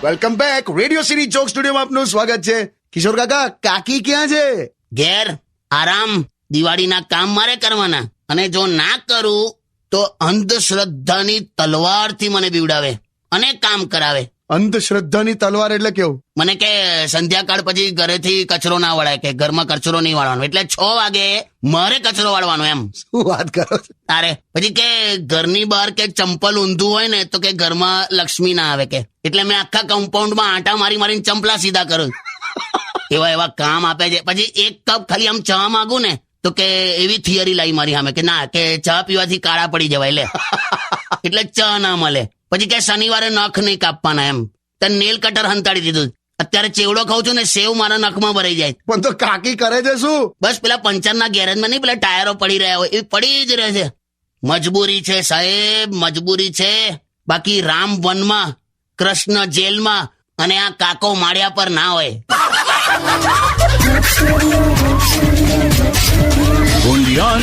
Welcome back. Radio city joke સ્ટુડિયોમાં આપનું સ્વાગત છે. કિશોર કાકા, કાકી ક્યાં છે? ઘેર આરામ. દિવાળીના કામ મારે કરવાના, અને જો ના કરું તો અંધશ્રદ્ધાની તલવારથી મને બીવડાવે અને કામ કરાવે. અંધશ્રદ્ધાની તલવાર એટલે કેવું? મને કે સંધ્યાકાળ પછી ઘરેથી કચરો ના વળાય, કે ઘરમાં કચરો નહીં વાળવાનો, એટલે 6 વાગે મારે કચરો વાળવાનો એમ. શું વાત કરો છો? તારે પછી કે ઘરની બહાર કે ચંપલ ઊંધું હોય ને તો કે ઘરમાં લક્ષ્મી ના આવે, કે એટલે મેં આખા કમ્પાઉન્ડમાં આંટા મારી મારીને ચંપલા સીધા કરું. એવા કામ આપે છે. પછી એક કપ ખાલી આમ ચા માંગુ ને તો કે એવી થિયરી લાવી મારી સામે કે ના, કે ચા પીવાથી કાળા પડી જવાય, લે એટલે ચા ના મળે. પછી કે શનિવારે નખ નહીં કાપવાના એમ, તો નેલ કટર હંતાડી દીધું. અત્યારે ચેવડો ખાઉં છું ને સેવ મારા નખમાં ભરાઈ જાય. પણ તો કાકી કરે છે શું? બસ પેલા પંચરના ગેરેજમાં નહીં પેલા ટાયરો પડી રહ્યા હોય એ પડી જ રહે છે. મજબૂરી છે સાહેબ, મજબૂરી છે. બાકી રામ વનમાં, કૃષ્ણ જેલમાં, અને આ કાકો માળિયા પર ના હોય. Only on